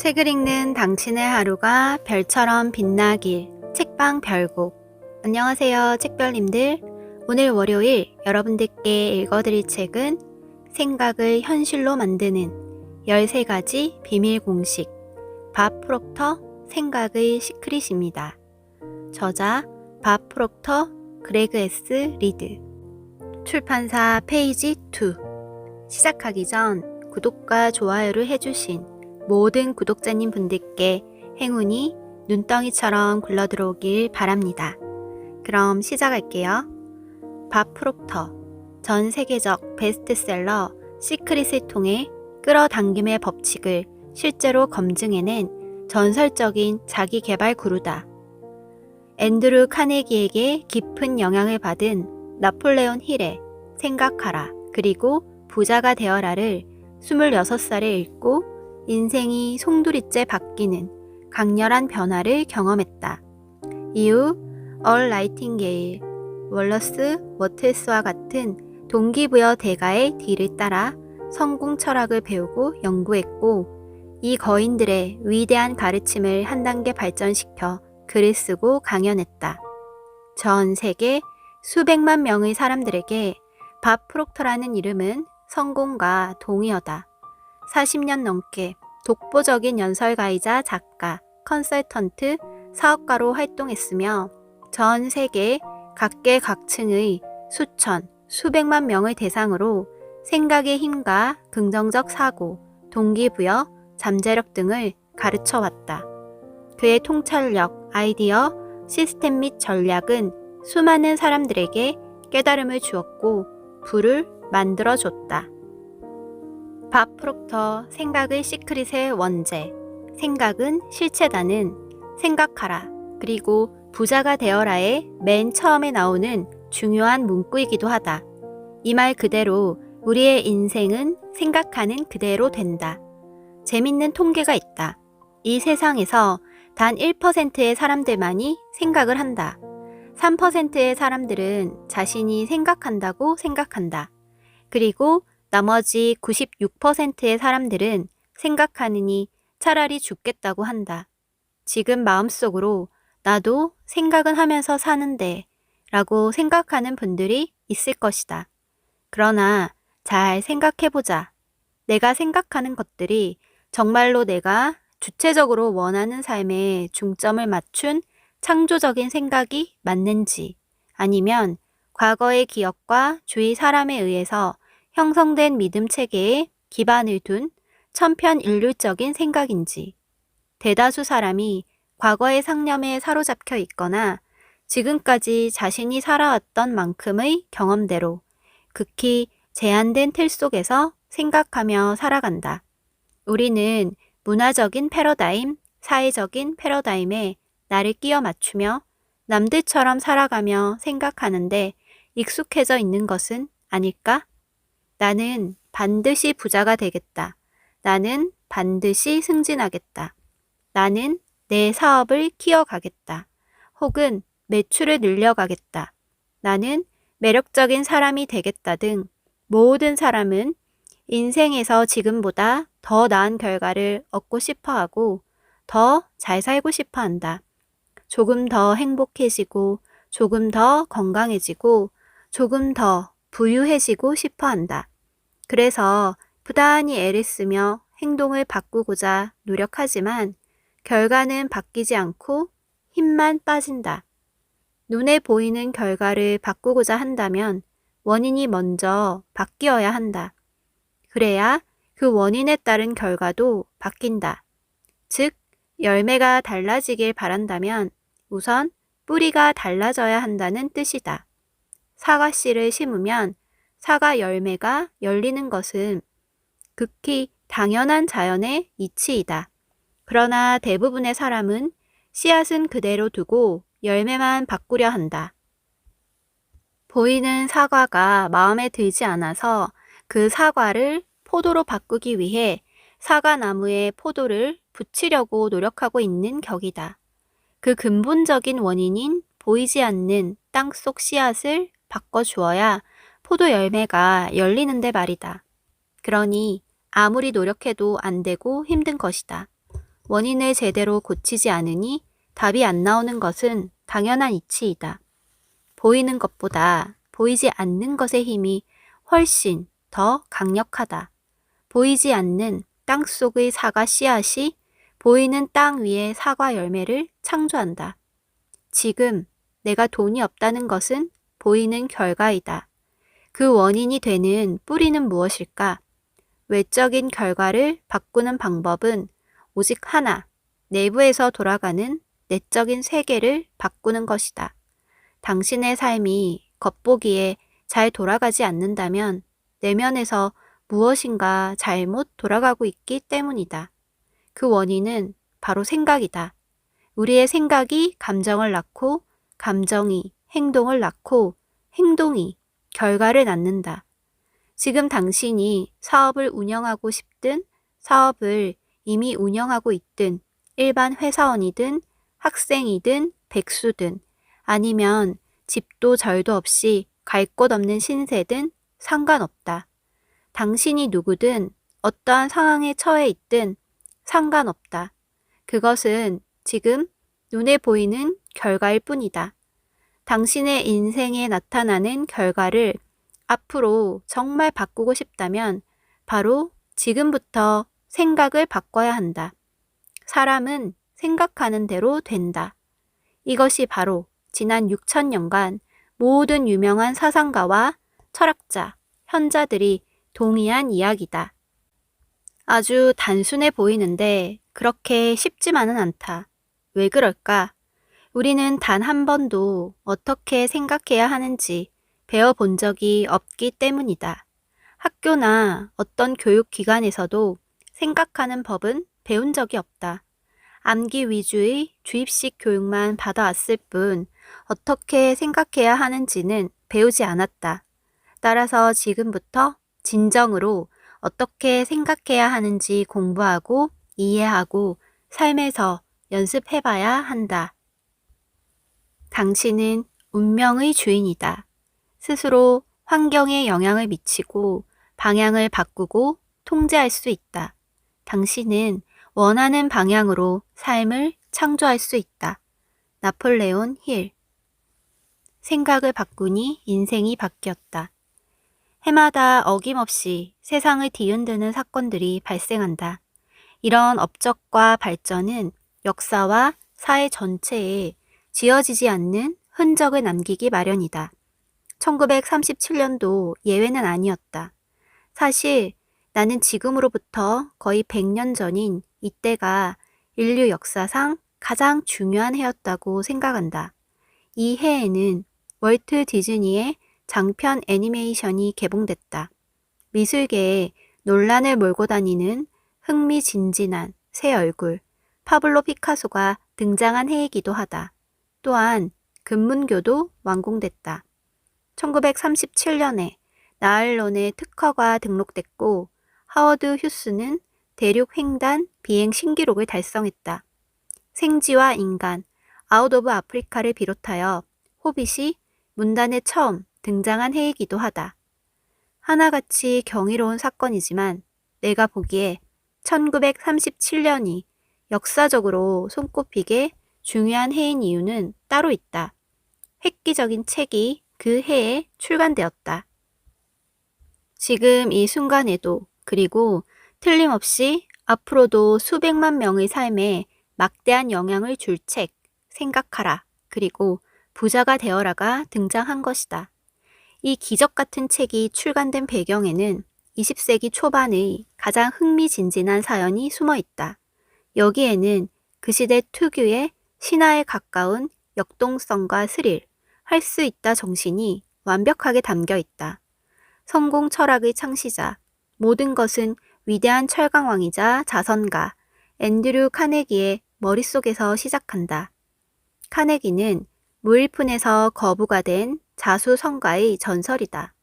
책을 읽는 당신의 하루가 별처럼 빛나길. 책방 별곡. 안녕하세요, 책별님들. 오늘 월요일 여러분들께 읽어드릴 책은 생각을 현실로 만드는 13가지 비밀 공식, 밥 프록터 생각의 시크릿입니다. 저자 밥 프록터, 그레그 S. 리드. 출판사 페이지 2. 시작하기 전 구독과 좋아요를 해주신 모든 구독자님 분들께 행운이 눈덩이처럼 굴러들어오길 바랍니다. 그럼 시작할게요. 밥 프록터, 전 세계적 베스트셀러 시크릿을 통해 끌어당김의 법칙을 실제로 검증해낸 전설적인 자기개발 구루다. 앤드루 카네기에게 깊은 영향을 받은 나폴레온 힐의 생각하라 그리고 부자가 되어라를 26살에 읽고 인생이 송두리째 바뀌는 강렬한 변화를 경험했다. 이후 얼 나이팅게일, 월러스 워틀스와 같은 동기부여 대가의 뒤를 따라 성공 철학을 배우고 연구했고, 이 거인들의 위대한 가르침을 한 단계 발전시켜 글을 쓰고 강연했다. 전 세계 수백만 명의 사람들에게 밥 프록터라는 이름은 성공과 동의어다. 40년 넘게 독보적인 연설가이자 작가, 컨설턴트, 사업가로 활동했으며 전 세계 각계각층의 수천, 수백만 명을 대상으로 생각의 힘과 긍정적 사고, 동기부여, 잠재력 등을 가르쳐왔다. 그의 통찰력, 아이디어, 시스템 및 전략은 수많은 사람들에게 깨달음을 주었고 부를 만들어줬다. 밥 프록터 생각의 시크릿의 원제, 생각은 실체다는 생각하라 그리고 부자가 되어라의 맨 처음에 나오는 중요한 문구이기도 하다. 이 말 그대로 우리의 인생은 생각하는 그대로 된다. 재밌는 통계가 있다. 이 세상에서 단 1%의 사람들만이 생각을 한다. 3%의 사람들은 자신이 생각한다고 생각한다. 그리고 나머지 96%의 사람들은 생각하느니 차라리 죽겠다고 한다. 지금 마음속으로 나도 생각은 하면서 사는데 라고 생각하는 분들이 있을 것이다. 그러나 잘 생각해보자. 내가 생각하는 것들이 정말로 내가 주체적으로 원하는 삶에 중점을 맞춘 창조적인 생각이 맞는지, 아니면 과거의 기억과 주위 사람에 의해서 형성된 믿음 체계에 기반을 둔 천편일률적인 생각인지. 대다수 사람이 과거의 상념에 사로잡혀 있거나 지금까지 자신이 살아왔던 만큼의 경험대로 극히 제한된 틀 속에서 생각하며 살아간다. 우리는 문화적인 패러다임, 사회적인 패러다임에 나를 끼워 맞추며 남들처럼 살아가며 생각하는데 익숙해져 있는 것은 아닐까? 나는 반드시 부자가 되겠다. 나는 반드시 승진하겠다. 나는 내 사업을 키워가겠다. 혹은 매출을 늘려가겠다. 나는 매력적인 사람이 되겠다 등 모든 사람은 인생에서 지금보다 더 나은 결과를 얻고 싶어하고 더 잘 살고 싶어 한다. 조금 더 행복해지고 조금 더 건강해지고 조금 더 부유해지고 싶어 한다. 그래서 부단히 애를 쓰며 행동을 바꾸고자 노력하지만 결과는 바뀌지 않고 힘만 빠진다. 눈에 보이는 결과를 바꾸고자 한다면 원인이 먼저 바뀌어야 한다. 그래야 그 원인에 따른 결과도 바뀐다. 즉, 열매가 달라지길 바란다면 우선 뿌리가 달라져야 한다는 뜻이다. 사과씨를 심으면 사과 열매가 열리는 것은 극히 당연한 자연의 이치이다. 그러나 대부분의 사람은 씨앗은 그대로 두고 열매만 바꾸려 한다. 보이는 사과가 마음에 들지 않아서 그 사과를 포도로 바꾸기 위해 사과나무에 포도를 붙이려고 노력하고 있는 격이다. 그 근본적인 원인인 보이지 않는 땅속 씨앗을 바꿔주어야 포도 열매가 열리는데 말이다. 그러니 아무리 노력해도 안 되고 힘든 것이다. 원인을 제대로 고치지 않으니 답이 안 나오는 것은 당연한 이치이다. 보이는 것보다 보이지 않는 것의 힘이 훨씬 더 강력하다. 보이지 않는 땅 속의 사과 씨앗이 보이는 땅 위의 사과 열매를 창조한다. 지금 내가 돈이 없다는 것은 보이는 결과이다. 그 원인이 되는 뿌리는 무엇일까? 외적인 결과를 바꾸는 방법은 오직 하나, 내부에서 돌아가는 내적인 세계를 바꾸는 것이다. 당신의 삶이 겉보기에 잘 돌아가지 않는다면 내면에서 무엇인가 잘못 돌아가고 있기 때문이다. 그 원인은 바로 생각이다. 우리의 생각이 감정을 낳고 감정이 행동을 낳고 행동이 결과를 낳는다. 지금 당신이 사업을 운영하고 싶든 사업을 이미 운영하고 있든 일반 회사원이든 학생이든 백수든 아니면 집도 절도 없이 갈 곳 없는 신세든 상관없다. 당신이 누구든 어떠한 상황에 처해 있든 상관없다. 그것은 지금 눈에 보이는 결과일 뿐이다. 당신의 인생에 나타나는 결과를 앞으로 정말 바꾸고 싶다면 바로 지금부터 생각을 바꿔야 한다. 사람은 생각하는 대로 된다. 이것이 바로 지난 6천년간 모든 유명한 사상가와 철학자, 현자들이 동의한 이야기다. 아주 단순해 보이는데 그렇게 쉽지만은 않다. 왜 그럴까? 우리는 단 한 번도 어떻게 생각해야 하는지 배워본 적이 없기 때문이다. 학교나 어떤 교육기관에서도 생각하는 법은 배운 적이 없다. 암기 위주의 주입식 교육만 받아왔을 뿐 어떻게 생각해야 하는지는 배우지 않았다. 따라서 지금부터 진정으로 어떻게 생각해야 하는지 공부하고 이해하고 삶에서 연습해봐야 한다. 당신은 운명의 주인이다. 스스로 환경에 영향을 미치고 방향을 바꾸고 통제할 수 있다. 당신은 원하는 방향으로 삶을 창조할 수 있다. 나폴레온 힐. 생각을 바꾸니 인생이 바뀌었다. 해마다 어김없이 세상을 뒤흔드는 사건들이 발생한다. 이런 업적과 발전은 역사와 사회 전체에 지워지지 않는 흔적을 남기기 마련이다. 1937년도 예외는 아니었다. 사실 나는 지금으로부터 거의 100년 전인 이때가 인류 역사상 가장 중요한 해였다고 생각한다. 이 해에는 월트 디즈니의 장편 애니메이션이 개봉됐다. 미술계에 논란을 몰고 다니는 흥미진진한 새 얼굴, 파블로 피카소가 등장한 해이기도 하다. 또한 금문교도 완공됐다. 1937년에 나흘론의 특허가 등록됐고 하워드 휴스는 대륙 횡단 비행 신기록을 달성했다. 생쥐와 인간, 아웃 오브 아프리카를 비롯하여 호빗이 문단에 처음 등장한 해이기도 하다. 하나같이 경이로운 사건이지만 내가 보기에 1937년이 역사적으로 손꼽히게 중요한 해인 이유는 따로 있다. 획기적인 책이 그 해에 출간되었다. 지금 이 순간에도 그리고 틀림없이 앞으로도 수백만 명의 삶에 막대한 영향을 줄 책, 생각하라, 그리고 부자가 되어라가 등장한 것이다. 이 기적 같은 책이 출간된 배경에는 20세기 초반의 가장 흥미진진한 사연이 숨어 있다. 여기에는 그 시대 특유의 신화에 가까운 역동성과 스릴, 할 수 있다 정신이 완벽하게 담겨 있다. 성공 철학의 창시자, 모든 것은 위대한 철강왕이자 자선가, 앤드류 카네기의 머릿속에서 시작한다. 카네기는 무일푼에서 거부가 된 자수성가의 전설이다.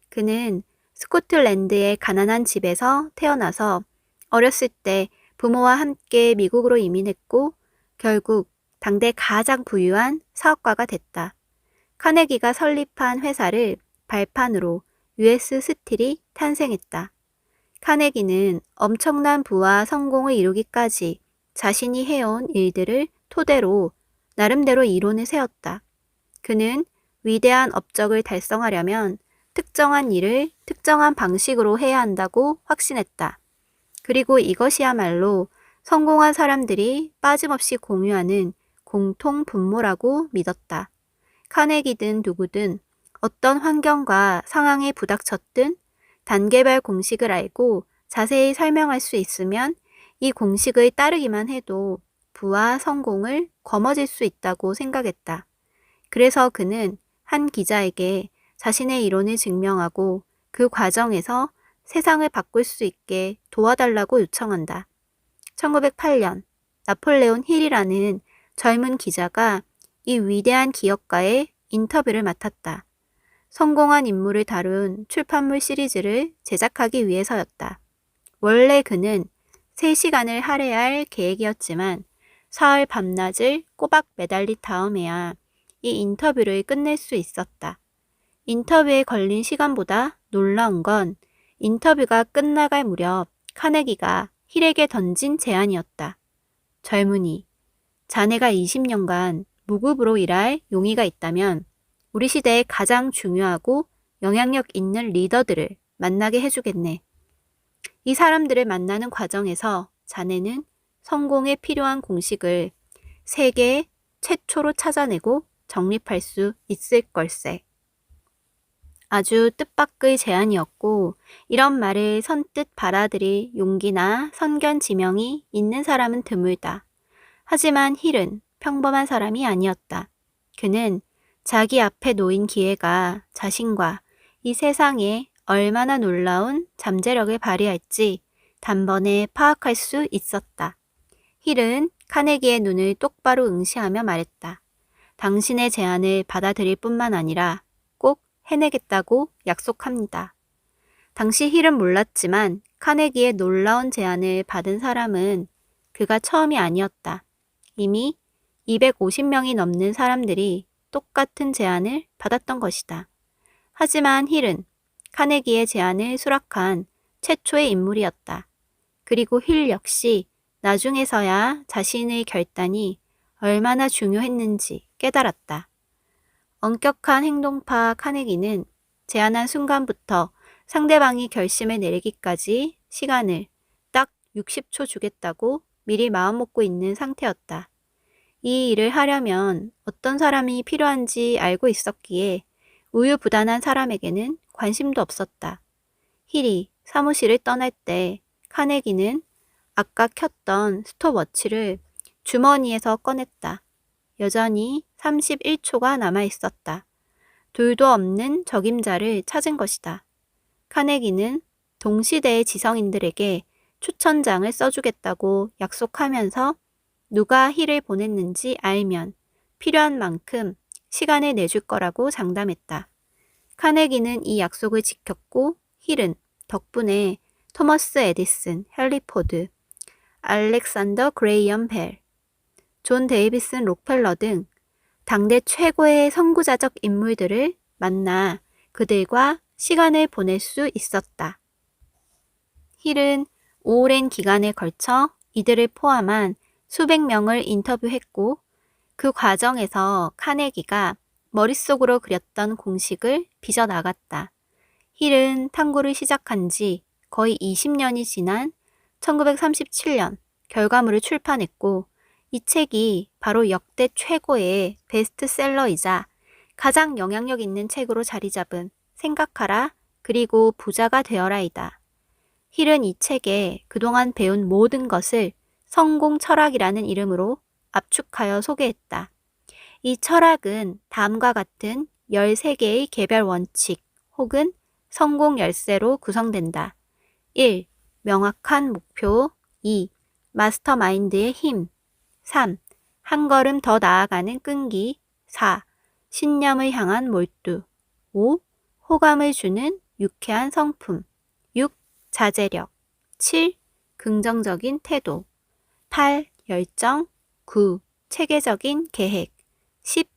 그는 스코틀랜드의 가난한 집에서 태어나서 어렸을 때 부모와 함께 미국으로 이민했고 결국 당대 가장 부유한 사업가가 됐다. 카네기가 설립한 회사를 발판으로 US 스틸이 탄생했다. 카네기는 엄청난 부와 성공을 이루기까지 자신이 해온 일들을 토대로 나름대로 이론을 세웠다. 그는 위대한 업적을 달성하려면 특정한 일을 특정한 방식으로 해야 한다고 확신했다. 그리고 이것이야말로 성공한 사람들이 빠짐없이 공유하는 공통 분모라고 믿었다. 카네기든 누구든 어떤 환경과 상황에 부닥쳤든 단계별 공식을 알고 자세히 설명할 수 있으면 이 공식을 따르기만 해도 부와 성공을 거머쥘 수 있다고 생각했다. 그래서 그는 한 기자에게 자신의 이론을 증명하고 그 과정에서 세상을 바꿀 수 있게 도와달라고 요청한다. 1908년 나폴레온 힐이라는 젊은 기자가 이 위대한 기업가의 인터뷰를 맡았다. 성공한 인물을 다룬 출판물 시리즈를 제작하기 위해서였다. 원래 그는 3시간을 할애할 계획이었지만 사흘 밤낮을 꼬박 매달린 다음에야 이 인터뷰를 끝낼 수 있었다. 인터뷰에 걸린 시간보다 놀라운 건 인터뷰가 끝나갈 무렵 카네기가 힐에게 던진 제안이었다. 젊은이, 자네가 20년간 무급으로 일할 용의가 있다면 우리 시대의 가장 중요하고 영향력 있는 리더들을 만나게 해주겠네. 이 사람들을 만나는 과정에서 자네는 성공에 필요한 공식을 세계 최초로 찾아내고 정립할 수 있을 걸세. 아주 뜻밖의 제안이었고 이런 말을 선뜻 받아들일 용기나 선견지명이 있는 사람은 드물다. 하지만 힐은 평범한 사람이 아니었다. 그는 자기 앞에 놓인 기회가 자신과 이 세상에 얼마나 놀라운 잠재력을 발휘할지 단번에 파악할 수 있었다. 힐은 카네기의 눈을 똑바로 응시하며 말했다. 당신의 제안을 받아들일 뿐만 아니라 꼭 해내겠다고 약속합니다. 당시 힐은 몰랐지만 카네기의 놀라운 제안을 받은 사람은 그가 처음이 아니었다. 이미 250명이 넘는 사람들이 똑같은 제안을 받았던 것이다. 하지만 힐은 카네기의 제안을 수락한 최초의 인물이었다. 그리고 힐 역시 나중에서야 자신의 결단이 얼마나 중요했는지 깨달았다. 엄격한 행동파 카네기는 제안한 순간부터 상대방이 결심을 내리기까지 시간을 딱 60초 주겠다고 미리 마음먹고 있는 상태였다. 이 일을 하려면 어떤 사람이 필요한지 알고 있었기에 우유부단한 사람에게는 관심도 없었다. 힐이 사무실을 떠날 때 카네기는 아까 켰던 스톱워치를 주머니에서 꺼냈다. 여전히 31초가 남아 있었다. 둘도 없는 적임자를 찾은 것이다. 카네기는 동시대의 지성인들에게 추천장을 써주겠다고 약속하면서 누가 힐을 보냈는지 알면 필요한 만큼 시간을 내줄 거라고 장담했다. 카네기는 이 약속을 지켰고 힐은 덕분에 토머스 에디슨, 헨리 포드, 알렉산더 그레이엄 벨, 존 데이비슨 록펠러 등 당대 최고의 선구자적 인물들을 만나 그들과 시간을 보낼 수 있었다. 힐은 오랜 기간에 걸쳐 이들을 포함한 수백 명을 인터뷰했고 그 과정에서 카네기가 머릿속으로 그렸던 공식을 빚어나갔다. 힐은 탐구를 시작한 지 거의 20년이 지난 1937년 결과물을 출판했고 이 책이 바로 역대 최고의 베스트셀러이자 가장 영향력 있는 책으로 자리 잡은 생각하라 그리고 부자가 되어라이다. 힐은 이 책에 그동안 배운 모든 것을 성공 철학이라는 이름으로 압축하여 소개했다. 이 철학은 다음과 같은 13개의 개별 원칙 혹은 성공 열쇠로 구성된다. 1. 명확한 목표 2. 마스터마인드의 힘 3. 한 걸음 더 나아가는 끈기 4. 신념을 향한 몰두 5. 호감을 주는 유쾌한 성품 6. 자제력 7. 긍정적인 태도 8. 열정 9. 체계적인 계획 10.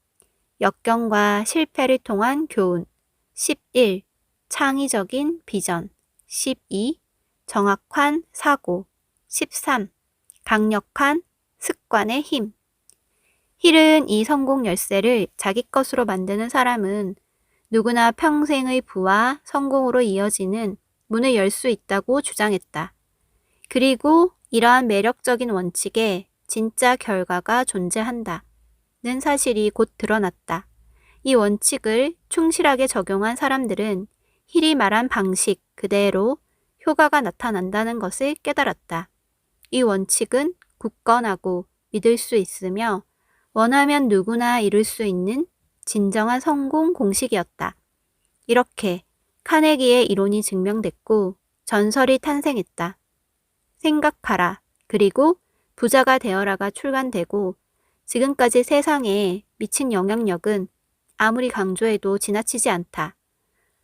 역경과 실패를 통한 교훈 11. 창의적인 비전 12. 정확한 사고 13. 강력한 습관의 힘. 힐은 이 성공 열쇠를 자기 것으로 만드는 사람은 누구나 평생의 부와 성공으로 이어지는 문을 열 수 있다고 주장했다. 그리고 이러한 매력적인 원칙에 진짜 결과가 존재한다. 는 사실이 곧 드러났다. 이 원칙을 충실하게 적용한 사람들은 힐이 말한 방식 그대로 효과가 나타난다는 것을 깨달았다. 이 원칙은 굳건하고 믿을 수 있으며 원하면 누구나 이룰 수 있는 진정한 성공 공식이었다. 이렇게 카네기의 이론이 증명됐고 전설이 탄생했다. 생각하라 그리고 부자가 되어라가 출간되고 지금까지 세상에 미친 영향력은 아무리 강조해도 지나치지 않다.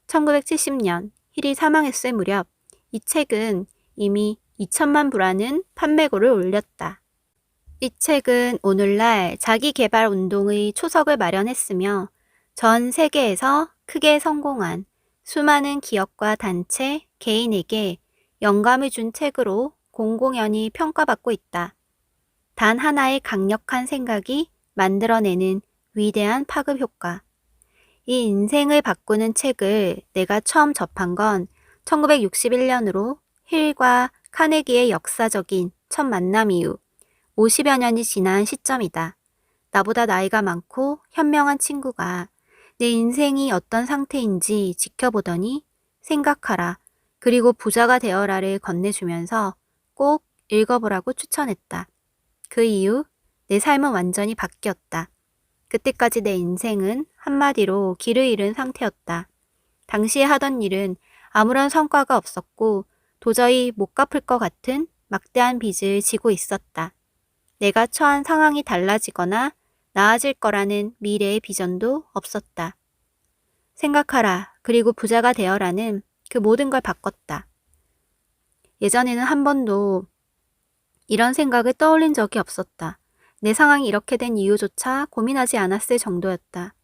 1970년 힐이 사망했을 무렵 이 책은 이미 2천만 부라는 판매고를 올렸다. 이 책은 오늘날 자기개발 운동의 초석을 마련했으며 전 세계에서 크게 성공한 수많은 기업과 단체, 개인에게 영감을 준 책으로 공공연히 평가받고 있다. 단 하나의 강력한 생각이 만들어내는 위대한 파급 효과. 이 인생을 바꾸는 책을 내가 처음 접한 건 1961년으로 힐과 카네기의 역사적인 첫 만남 이후 50여 년이 지난 시점이다. 나보다 나이가 많고 현명한 친구가 내 인생이 어떤 상태인지 지켜보더니 생각하라 그리고 부자가 되어라를 건네주면서 꼭 읽어보라고 추천했다. 그 이후 내 삶은 완전히 바뀌었다. 그때까지 내 인생은 한마디로 길을 잃은 상태였다. 당시에 하던 일은 아무런 성과가 없었고 도저히 못 갚을 것 같은 막대한 빚을 지고 있었다. 내가 처한 상황이 달라지거나 나아질 거라는 미래의 비전도 없었다. 생각하라 그리고 부자가 되어라는 그 모든 걸 바꿨다. 예전에는 한 번도 이런 생각을 떠올린 적이 없었다. 내 상황이 이렇게 된 이유조차 고민하지 않았을 정도였다.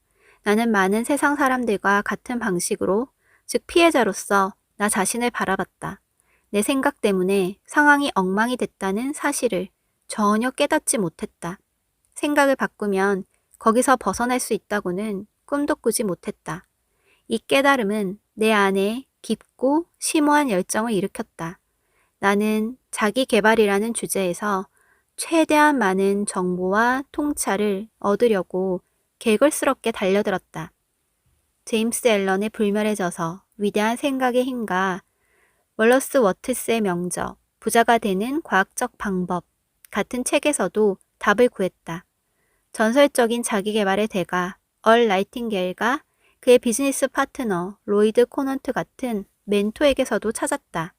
나는 많은 세상 사람들과 같은 방식으로, 즉 피해자로서 나 자신을 바라봤다. 내 생각 때문에 상황이 엉망이 됐다는 사실을 전혀 깨닫지 못했다. 생각을 바꾸면 거기서 벗어날 수 있다고는 꿈도 꾸지 못했다. 이 깨달음은 내 안에 깊고 심오한 열정을 일으켰다. 나는 자기 개발이라는 주제에서 최대한 많은 정보와 통찰을 얻으려고 개걸스럽게 달려들었다. 제임스 앨런의 불멸의 저서, 위대한 생각의 힘과 월러스 워트스의 명저, 부자가 되는 과학적 방법 같은 책에서도 답을 구했다. 전설적인 자기개발의 대가 얼 나이팅게일과 그의 비즈니스 파트너 로이드 코넌트 같은 멘토에게서도 찾았다.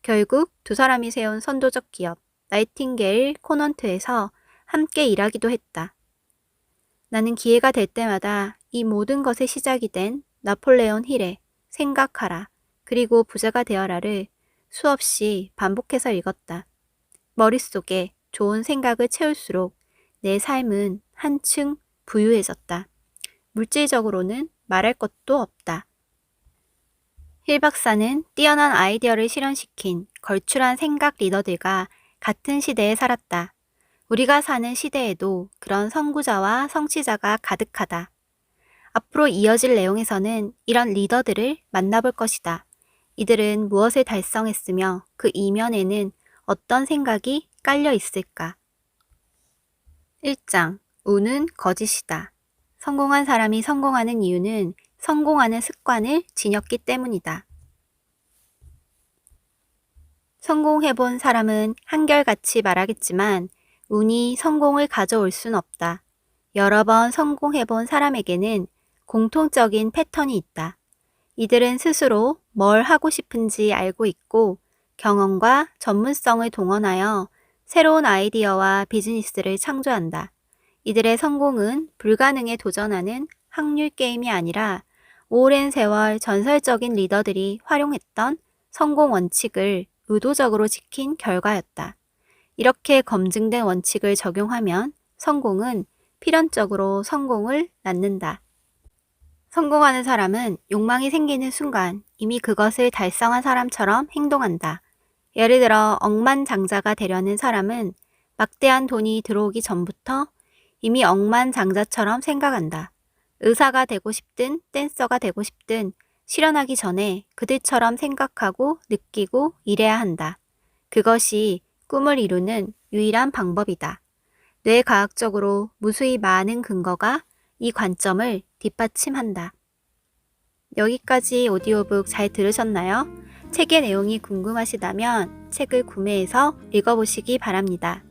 결국 두 사람이 세운 선도적 기업 나이팅게일 코넌트에서 함께 일하기도 했다. 나는 기회가 될 때마다 이 모든 것의 시작이 된 나폴레온 힐의 생각하라 그리고 부자가 되어라를 수없이 반복해서 읽었다. 머릿속에 좋은 생각을 채울수록 내 삶은 한층 부유해졌다. 물질적으로는 말할 것도 없다. 힐 박사는 뛰어난 아이디어를 실현시킨 걸출한 생각 리더들과 같은 시대에 살았다. 우리가 사는 시대에도 그런 선구자와 성취자가 가득하다. 앞으로 이어질 내용에서는 이런 리더들을 만나볼 것이다. 이들은 무엇을 달성했으며 그 이면에는 어떤 생각이 깔려 있을까? 1장. 운은 거짓이다. 성공한 사람이 성공하는 이유는 성공하는 습관을 지녔기 때문이다. 성공해본 사람은 한결같이 말하겠지만 운이 성공을 가져올 순 없다. 여러 번 성공해본 사람에게는 공통적인 패턴이 있다. 이들은 스스로 뭘 하고 싶은지 알고 있고 경험과 전문성을 동원하여 새로운 아이디어와 비즈니스를 창조한다. 이들의 성공은 불가능에 도전하는 확률 게임이 아니라 오랜 세월 전설적인 리더들이 활용했던 성공 원칙을 의도적으로 지킨 결과였다. 이렇게 검증된 원칙을 적용하면 성공은 필연적으로 성공을 낳는다. 성공하는 사람은 욕망이 생기는 순간 이미 그것을 달성한 사람처럼 행동한다. 예를 들어 억만장자가 되려는 사람은 막대한 돈이 들어오기 전부터 이미 억만장자처럼 생각한다. 의사가 되고 싶든 댄서가 되고 싶든 실현하기 전에 그들처럼 생각하고 느끼고 일해야 한다. 그것이 꿈을 이루는 유일한 방법이다. 뇌과학적으로 무수히 많은 근거가 이 관점을 뒷받침한다. 여기까지 오디오북 잘 들으셨나요? 책의 내용이 궁금하시다면 책을 구매해서 읽어보시기 바랍니다.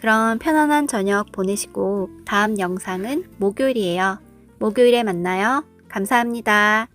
그럼 편안한 저녁 보내시고 다음 영상은 목요일이에요. 목요일에 만나요. 감사합니다.